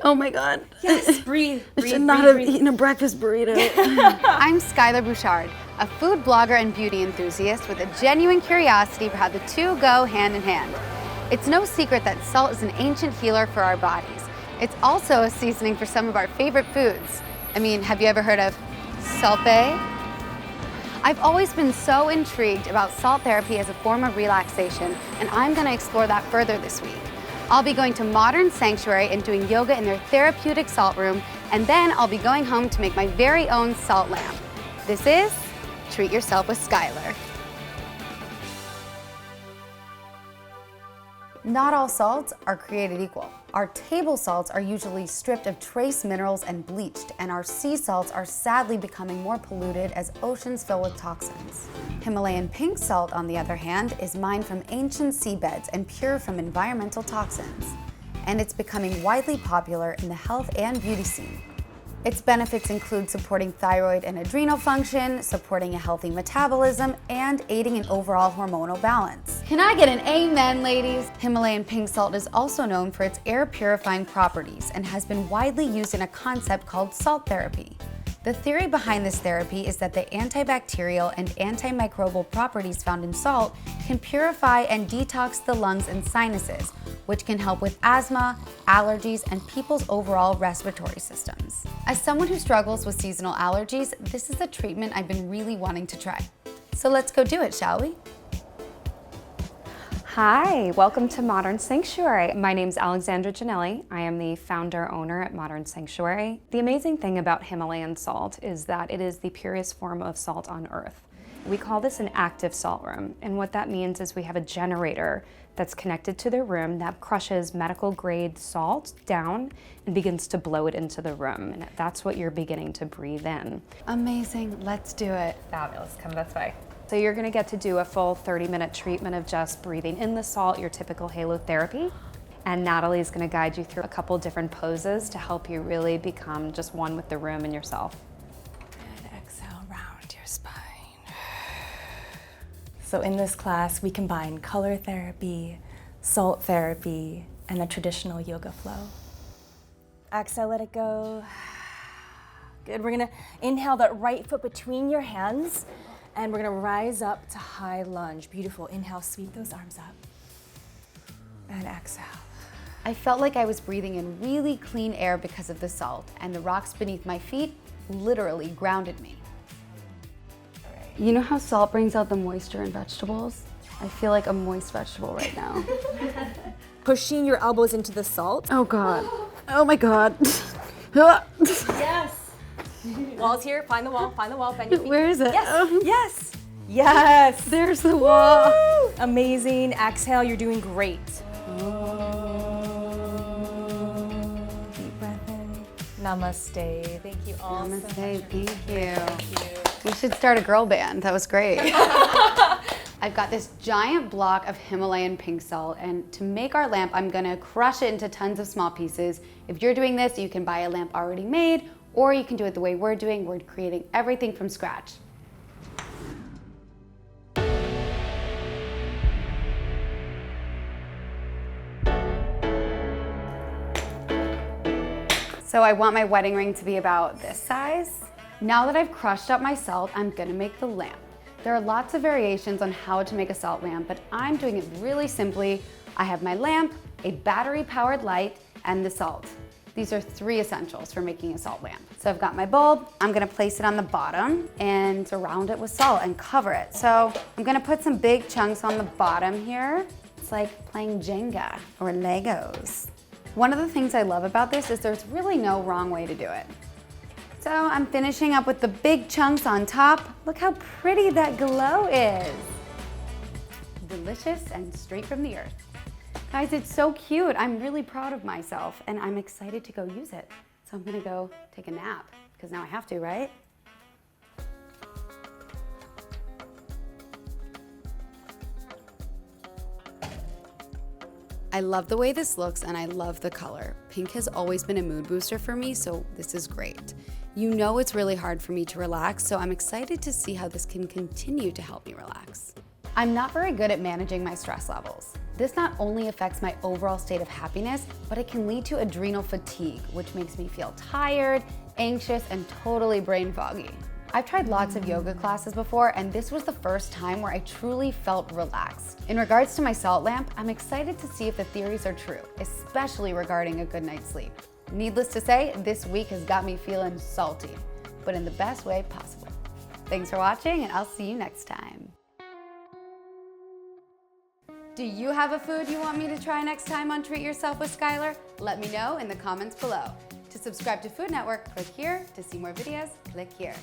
Oh my God. Yes, breathe, I breathe, should not breathe, have breathe. eaten a breakfast burrito. I'm Skyler Bouchard, a food blogger and beauty enthusiast with a genuine curiosity for how the two go hand in hand. It's no secret that salt is an ancient healer for our bodies. It's also a seasoning for some of our favorite foods. I mean, have you ever heard of salt bae? I've always been so intrigued about salt therapy as a form of relaxation, and I'm going to explore that further this week. I'll be going to Modern Sanctuary and doing yoga in their therapeutic salt room, and then I'll be going home to make my very own salt lamp. This is Treat Yourself with Skyler. Not all salts are created equal. Our table salts are usually stripped of trace minerals and bleached, and our sea salts are sadly becoming more polluted as oceans fill with toxins. Himalayan pink salt, on the other hand, is mined from ancient seabeds and pure from environmental toxins. And it's becoming widely popular in the health and beauty scene. Its benefits include supporting thyroid and adrenal function, supporting a healthy metabolism, and aiding in overall hormonal balance. Can I get an amen, ladies? Himalayan pink salt is also known for its air purifying properties and has been widely used in a concept called salt therapy. The theory behind this therapy is that the antibacterial and antimicrobial properties found in salt can purify and detox the lungs and sinuses, which can help with asthma, allergies, and people's overall respiratory systems. As someone who struggles with seasonal allergies, this is a treatment I've been really wanting to try. So let's go do it, shall we? Hi, welcome to Modern Sanctuary. My name's Alexandra Janelli. I am the founder-owner at Modern Sanctuary. The amazing thing about Himalayan salt is that it is the purest form of salt on earth. We call this an active salt room, and what that means is we have a generator that's connected to the room that crushes medical grade salt down and begins to blow it into the room, and that's what you're beginning to breathe in. Amazing, let's do it. Fabulous, come this way. So you're gonna get to do a full 30-minute treatment of just breathing in the salt, your typical halotherapy. And Natalie's gonna guide you through a couple different poses to help you really become just one with the room and yourself. And exhale, round your spine. So in this class, we combine color therapy, salt therapy, and the traditional yoga flow. Exhale, let it go. Good, we're gonna inhale that right foot between your hands, and we're gonna rise up to high lunge. Beautiful, inhale, sweep those arms up. And exhale. I felt like I was breathing in really clean air because of the salt, and the rocks beneath my feet literally grounded me. You know how salt brings out the moisture in vegetables? I feel like a moist vegetable right now. Pushing your elbows into the salt. Oh God. Oh my God. Yes. Wall's here, find the wall, bend your feet. Where is it? Yes, yes, yes. There's the wall. Woo! Amazing, exhale, you're doing great. Deep breath in. Namaste, thank you all so much. Namaste, thank you. Thank you. We should start a girl band, that was great. I've got this giant block of Himalayan pink salt, and to make our lamp, I'm gonna crush it into tons of small pieces. If you're doing this, you can buy a lamp already made, or you can do it the way we're doing. We're creating everything from scratch. So I want my wedding ring to be about this size. Now that I've crushed up my salt, I'm gonna make the lamp. There are lots of variations on how to make a salt lamp, but I'm doing it really simply. I have my lamp, a battery-powered light, and the salt. These are 3 essentials for making a salt lamp. So I've got my bulb, I'm gonna place it on the bottom and surround it with salt and cover it. So I'm gonna put some big chunks on the bottom here. It's like playing Jenga or Legos. One of the things I love about this is there's really no wrong way to do it. So I'm finishing up with the big chunks on top. Look how pretty that glow is. Delicious and straight from the earth. Guys, it's so cute. I'm really proud of myself and I'm excited to go use it. So I'm gonna go take a nap because now I have to, right? I love the way this looks and I love the color. Pink has always been a mood booster for me, so this is great. You know it's really hard for me to relax, so I'm excited to see how this can continue to help me relax. I'm not very good at managing my stress levels. This not only affects my overall state of happiness, but it can lead to adrenal fatigue, which makes me feel tired, anxious, and totally brain foggy. I've tried lots of yoga classes before, and this was the first time where I truly felt relaxed. In regards to my salt lamp, I'm excited to see if the theories are true, especially regarding a good night's sleep. Needless to say, this week has got me feeling salty, but in the best way possible. Thanks for watching, and I'll see you next time. Do you have a food you want me to try next time on Treat Yourself with Skyler? Let me know in the comments below. To subscribe to Food Network, click here. To see more videos, click here.